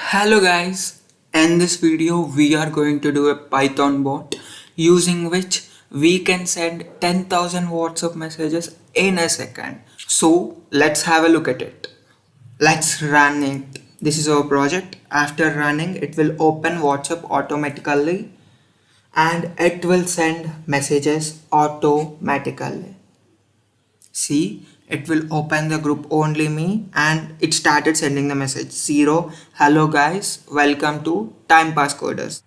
Hello guys, in this video we are going to do a Python bot using which we can send 10,000 WhatsApp messages in a second. So let's have a look at it. Let's run it. This is our project. After running it will open WhatsApp automatically and it will send messages automatically. See, it will open the group only me and it started sending the message 0. Hello guys, welcome to Time Pass Coders.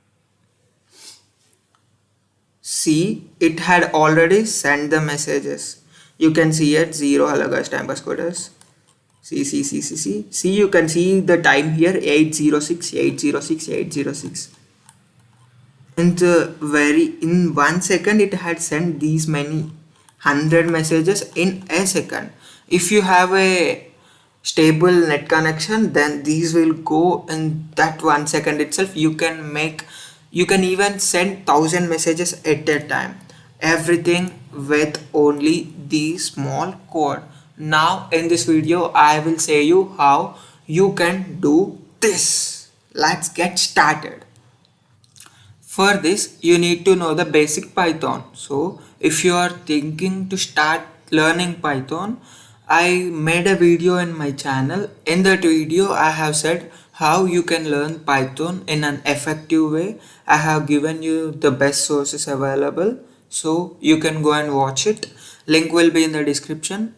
See, it had already sent the messages. You can see it 0. Hello guys, Time Pass Coders. See, you can see the time here 806, 806, 806. In 1 second it had sent these many 100 messages in a second. If you have a stable net connection, then these will go in that 1 second itself. You can even send 1,000 messages at a time, everything with only the small code. Now in this video I will say you how you can do this. Let's get started. For this, you need to know the basic Python. So, if you are thinking to start learning Python, I made a video in my channel. In that video, I have said how you can learn Python in an effective way. I have given you the best sources available. So, you can go and watch it. Link will be in the description.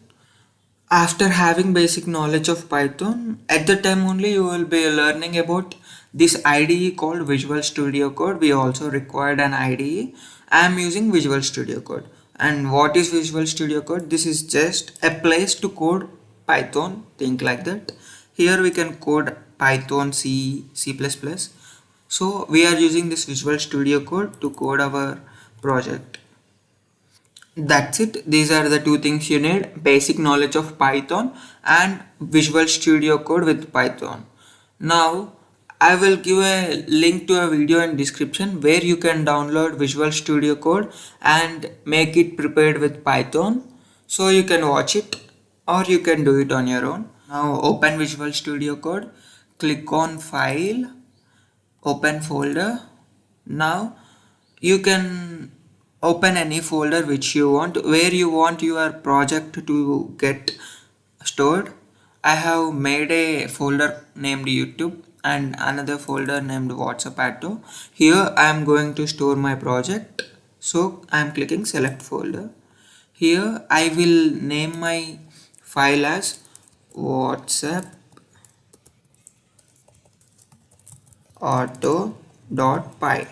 After having basic knowledge of Python, at the time only you will be learning about this IDE called Visual Studio Code. We also required an IDE. I am using Visual Studio Code. And what is Visual Studio Code? This is just a place to code Python, think like that. Here we can code Python, C, C++. So we are using this Visual Studio Code to code our project. That's it. These are the two things you need: basic knowledge of Python and Visual Studio Code with Python. Now I will give a link to a video in description where you can download Visual Studio Code and make it prepared with Python, so you can watch it or you can do it on your own. Now open Visual Studio Code, click on File, open folder. Now you can open any folder which you want, where you want your project to get stored. I have made a folder named YouTube and another folder named WhatsApp Auto. Here I am going to store my project, so I am clicking select folder. Here I will name my file as WhatsApp auto.py.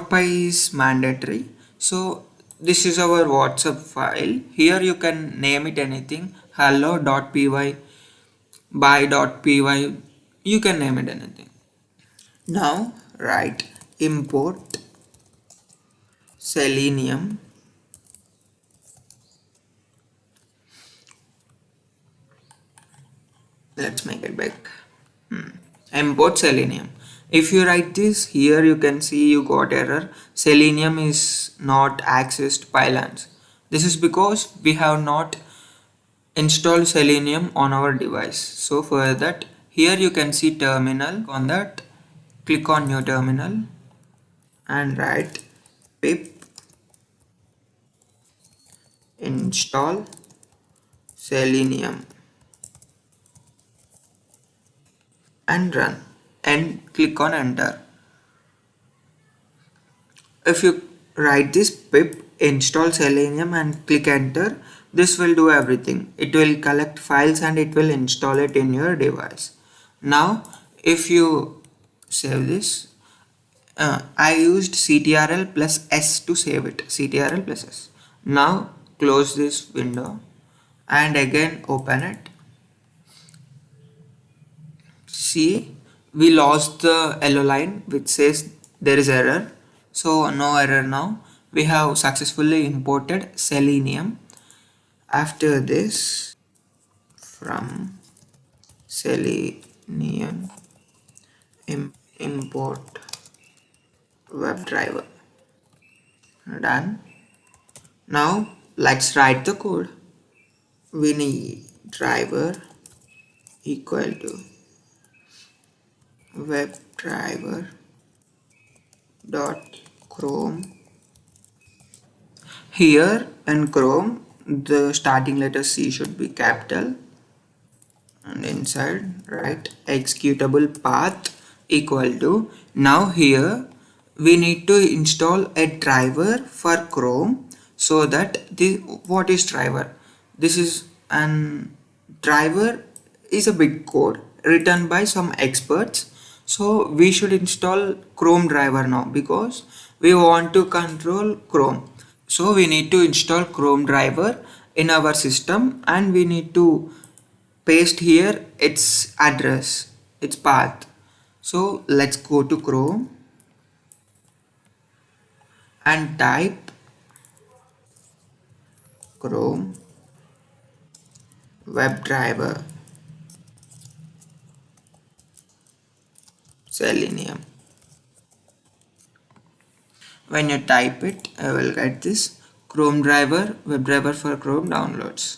.py is mandatory, so this is our WhatsApp file. Here you can name it anything: hello.py, by.py, you can name it anything. Now write import selenium let's make it big. Import selenium. If you write this, here you can see you got error. Selenium is not accessed pylons. This is because we have not installed Selenium on our device. So for that, here you can see terminal. On that, click on new terminal and write pip install selenium and run and click on enter. If you write this pip install selenium and click enter, this will do everything. It will collect files and it will install it in your device. Now if you save this, I used ctrl plus s to save it. Ctrl plus s. Now close this window and again open it. See, we lost the yellow line which says there is error. So no error now. We have successfully imported Selenium. After this, from Selenium import WebDriver. Done. Now let's write the code. We need driver equal to webdriver dot chrome. Here in Chrome the starting letter C should be capital, and inside write executable path equal to. Now here we need to install a driver for Chrome, so that what is driver? This is an driver is a big code written by some experts, so we should install Chrome driver now because we want to control Chrome. So we need to install Chrome driver in our system, and we need to paste here its address, its path. So let's go to Chrome and type Chrome WebDriver Selenium. When you type it, I will get this Chrome driver, WebDriver for Chrome downloads.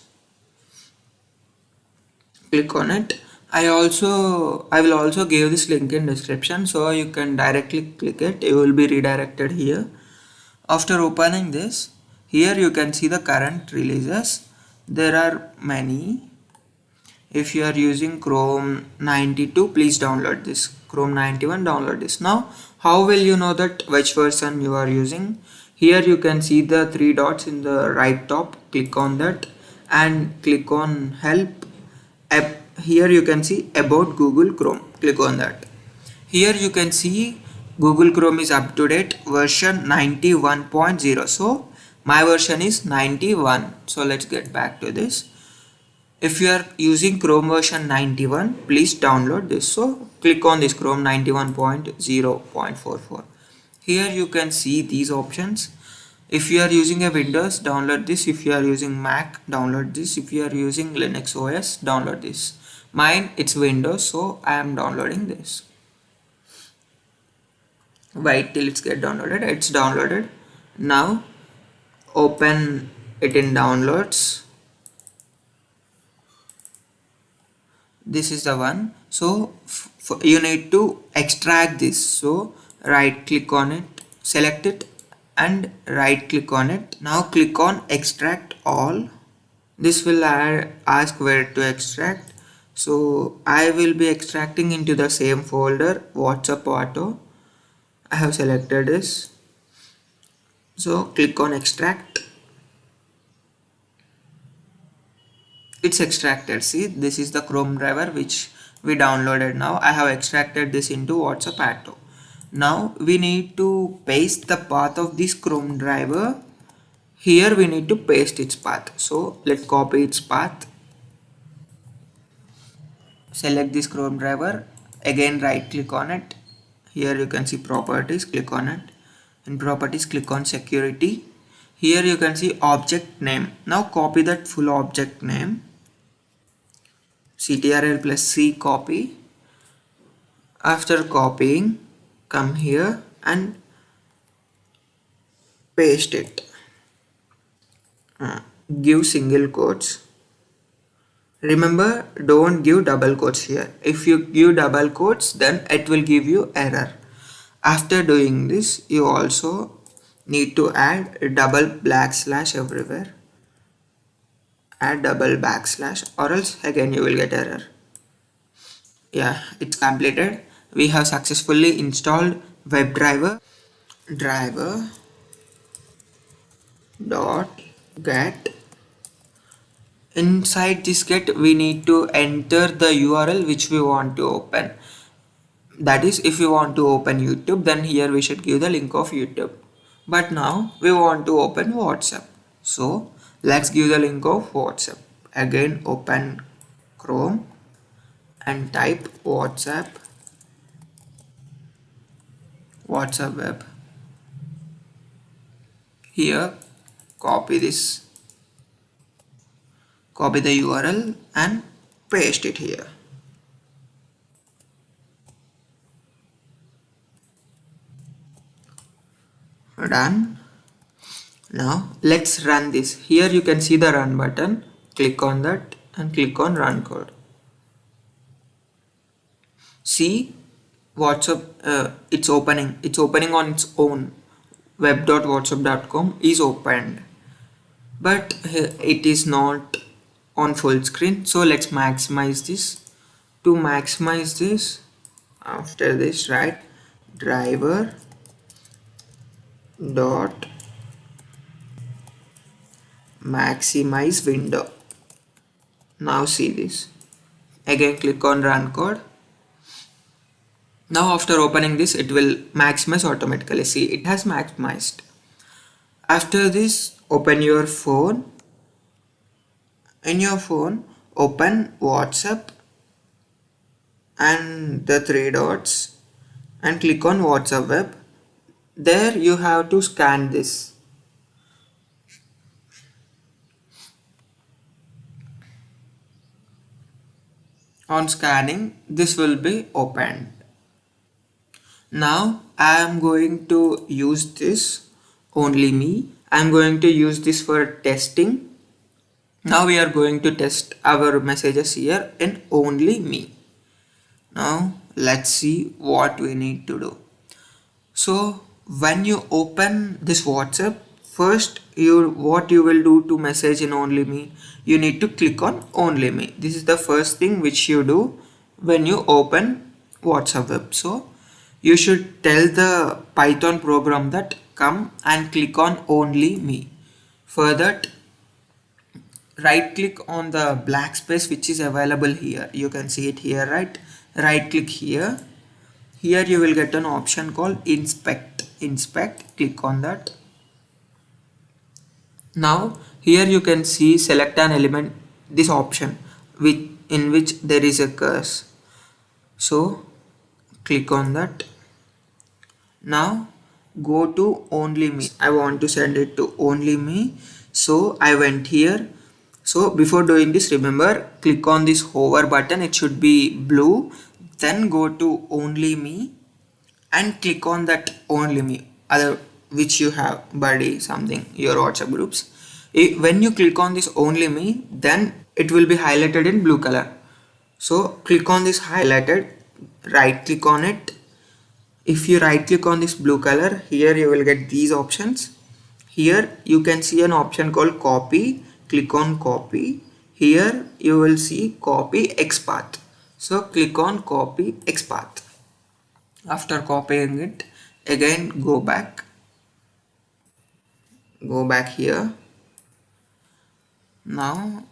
Click on it. I will also give this link in description, so you can directly click it. You will be redirected here. After opening this, here you can see the current releases. There are many. If you are using Chrome 92, please download this. Chrome 91, download this. Now how will you know that which version you are using? Here you can see the three dots in the right top. Click on that and click on help. Here you can see about Google Chrome. Click on that. Here you can see Google Chrome is up to date version 91.0. so my version is 91. So let's get back to this. If you are using Chrome version 91, please download this. So click on this Chrome 91.0.44. Here you can see these options. If you are using a Windows, download this. If you are using Mac, download this. If you are using Linux OS, download this. Mine, it's Windows, so I am downloading this. Wait till it's get downloaded. It's downloaded. Now open it in downloads. This is the one. So you need to extract this. So right click on it, select it and right click on it. Now click on extract all. This will ask where to extract. So I will be extracting into the same folder, WhatsApp Auto. I have selected this. So click on extract. It's extracted. See, this is the Chrome driver which we downloaded. Now I have extracted this into WhatsApp Auto. Now we need to paste the path of this Chrome driver. Here we need to paste its path. So let's copy its path. Select this Chrome driver. Again right click on it. Here you can see properties. Click on it. In properties click on security. Here you can see object name. Now copy that full object name. Ctrl plus C copy. After copying, come here and paste it. Give single quotes. Remember, don't give double quotes here. If you give double quotes, then it will give you error. After doing this, you also need to add a double backslash everywhere. Add double backslash, or else again you will get error. Yeah, it's completed. We have successfully installed WebDriver driver dot get. Inside this get, we need to enter the URL which we want to open. That is, if you want to open YouTube, then here we should give the link of YouTube. But now we want to open WhatsApp. So let's give the link of WhatsApp. Again open Chrome and type WhatsApp web. Here copy the URL and paste it here. Done. Now let's run this. Here you can see the run button. Click on that and click on run code. See, WhatsApp, it's opening on its own. Web.whatsapp.com is opened, but it is not on full screen. So let's maximize this. To maximize this, after this, write driver dot maximize window. Now see this. Again click on run code. Now after opening this, it will maximize automatically. See, it has maximized. After this, open your phone. In your phone, open WhatsApp and the three dots and click on WhatsApp web. There you have to scan this. On scanning, this will be opened. Now I am going to use this only me. I am going to use this for testing. Now we are going to test our messages here in only me. Now let's see what we need to do. So when you open this WhatsApp, first what you will do to message in only me, you need to click on only me. This is the first thing which you do when you open WhatsApp web. So you should tell the Python program that come and click on only me. For that, right click on the black space which is available here. You can see it here, right click here. Here you will get an option called inspect. Click on that. Now here you can see select an element, this option in which there is a curse. So click on that. Now go to only me. I want to send it to only me, so I went here. So before doing this, remember, click on this hover button, it should be blue, then go to only me and click on that only me, other which you have buddy something, your WhatsApp groups. When you click on this only me, then it will be highlighted in blue color. So click on this highlighted, right click on it. If you right click on this blue color, here you will get these options. Here you can see an option called copy. Click on copy. Here you will see copy XPath. So click on copy XPath. After copying it, again go back here. Now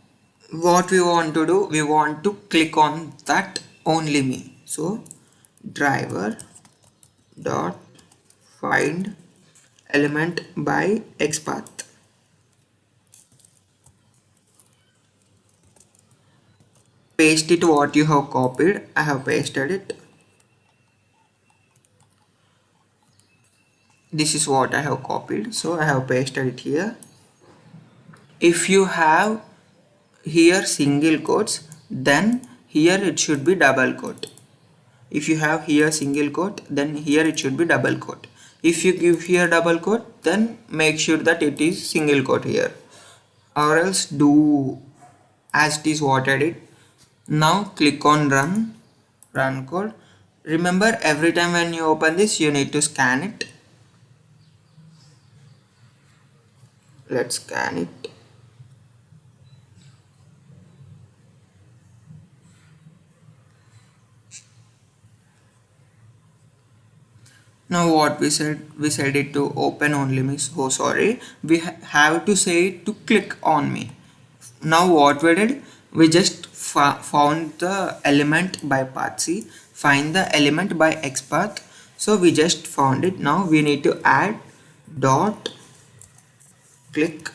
what we want to do, we want to click on that only me. So driver dot find element by XPath. Paste it what you have copied. I have pasted it. This is what I have copied, so I have pasted it here. If you have here single quotes, then here it should be double quote. If you have here single quote, then here it should be double quote. If you give here double quote, then make sure that it is single quote here, or else do as it is what I did. Now click on run code. Remember, every time when you open this, you need to scan it. Let's scan it. Now what we said it to open only me. So sorry, we have to say it to click on me. Now what we did, we just found the element by path. See, find the element by XPath. So we just found it. Now we need to add dot click.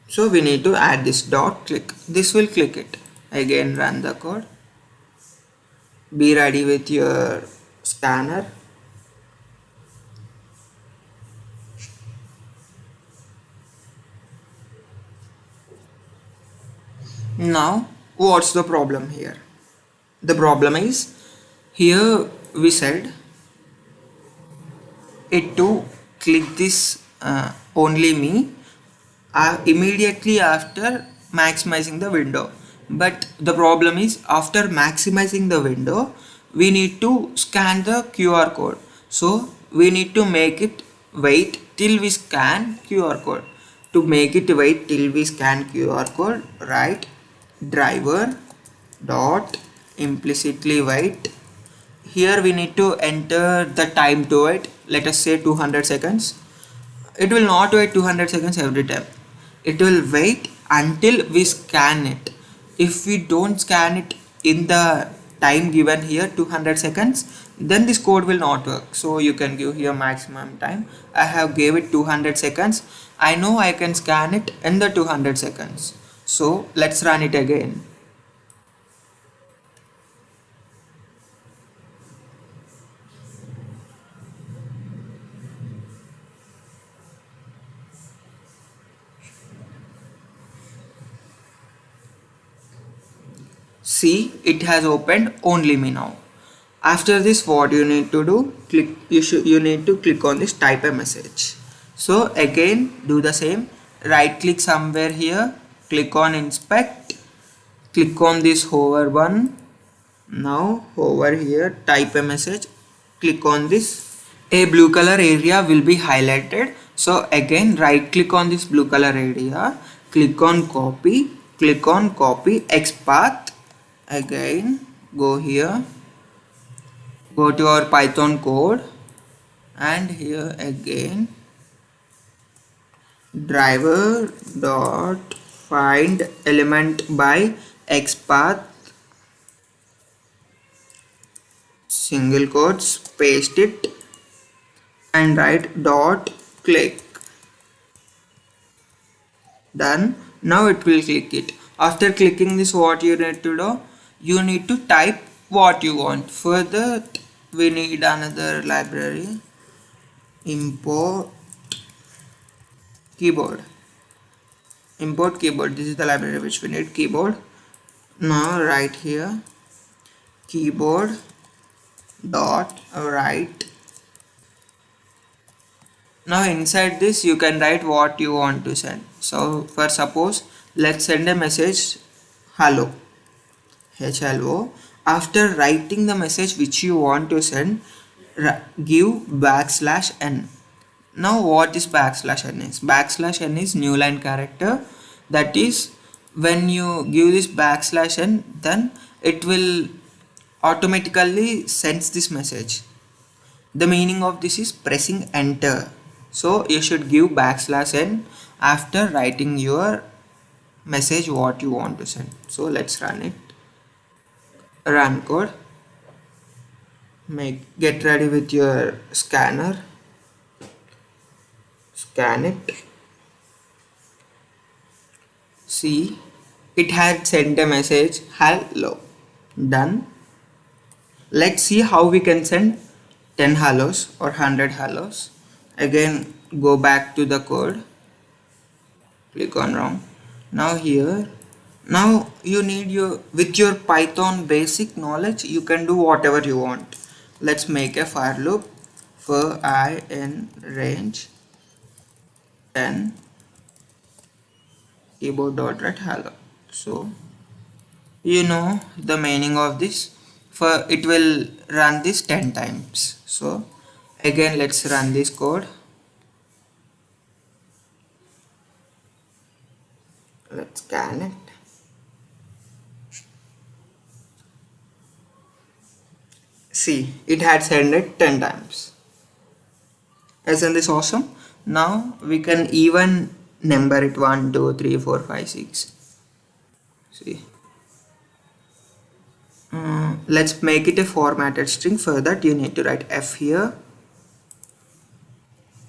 So we need to add this dot click. This will click it. Again run the code. Be ready with your scanner. Now what's the problem here? The problem is, here we said it to click this only me immediately after maximizing the window. But the problem is, after maximizing the window, we need to scan the QR code. So we need to make it wait till we scan QR code. To make it wait till we scan QR code, write driver dot implicitly wait. Here we need to enter the time to it. Let us say 200 seconds. It will not wait 200 seconds every time. It will wait until we scan it. If we don't scan it in the time given here, 200 seconds, then this code will not work. So you can give here maximum time. I have gave it 200 seconds. I know I can scan it in the 200 seconds. So let's run it again. See, it has opened only me now. After this, what you need to do, you need to click on this type a message. So again do the same, right click somewhere here, click on inspect, click on this hover one. Now hover here, type a message, click on this, a blue color area will be highlighted. So again right click on this blue color area, click on copy XPath. Again go here, go to our Python code, and here again driver dot find element by XPath, single quotes, paste it and write dot click. Done. Now it will click it. After clicking this, what you need to do, you need to type what you want. For that we need another library, import keyboard. This is the library which we need, keyboard. Now write here keyboard dot write. Now inside this you can write what you want to send. So for suppose, let's send a message hello, hello. After writing the message which you want to send, give \n. Now what is \n is? \n is new line character. That is, when you give this \n, then it will automatically sends this message. The meaning of this is pressing enter. So you should give \n after writing your message what you want to send. So let's run it. Run code. Get ready with your scanner. Scan it. See, it had sent a message hello. Done. Let's see how we can send 10 hellos or 100 hellos. Again go back to the code, click on wrong. Now here, now you need with your Python basic knowledge, you can do whatever you want. Let's make a for loop for I in range 10 keyboard dot write hello. So you know the meaning of this. For it will run this 10 times. So again let's run this code. Let's scan it. See, it had sent it 10 times. Isn't this awesome? Now we can even number it 1 2 3 4 5 6. See, let's make it a formatted string. For that you need to write f here,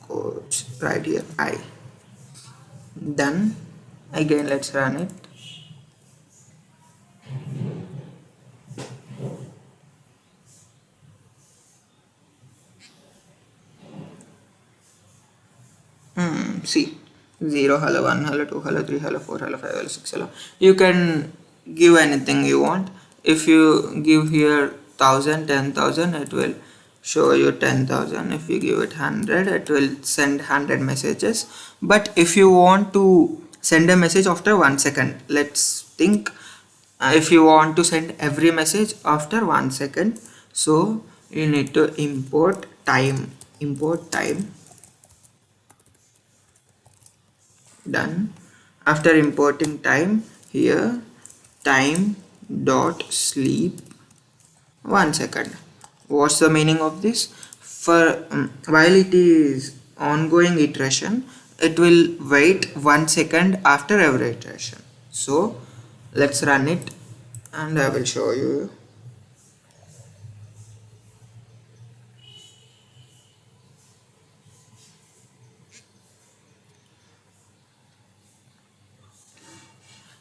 quotes right here I. Done. Again let's run it. See, 0 hello, 1 hello, 2 hello, 3 hello, 4 hello, 5 hello, 6 hello. You can give anything you want. If you give here 1000, 10,000, it will show you 10,000. If you give it 100, it will send 100 messages. But if you want to send a message after 1 second, let's think If you want to send every message after 1 second, so you need to import time. Done. After importing time, here time dot sleep 1 second. What's the meaning of this? For while it is ongoing iteration, it will wait 1 second after every iteration. So let's run it and I will show you.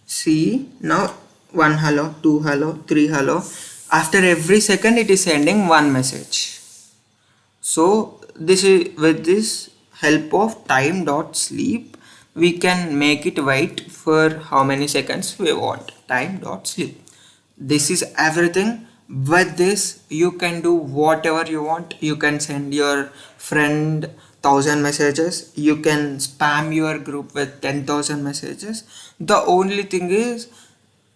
See, now one hello, two hello, three hello. After every second it is sending one message. So this is with this help of time dot sleep, we can make it wait for how many seconds we want. Time dot sleep. This is everything. With this you can do whatever you want. You can send your friend 1,000 messages. You can spam your group with 10,000 messages. The only thing is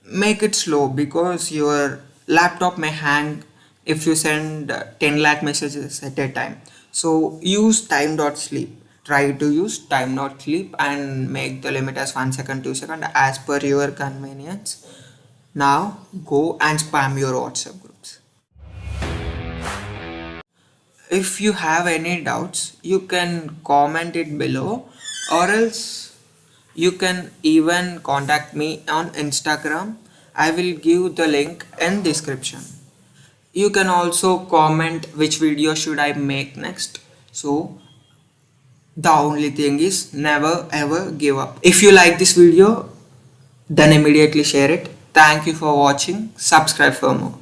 make it slow because your laptop may hang if you send 10 lakh messages at a time. So use time dot sleep. Try to use time dot sleep and make the limit as 1 second, 2 second as per your convenience. Now go and spam your WhatsApp groups. If you have any doubts, you can comment it below, or else you can even contact me on Instagram. I will give the link in description. You can also comment which video should I make next. So the only thing is never ever give up. If you like this video, then immediately share it. Thank you for watching. Subscribe for more.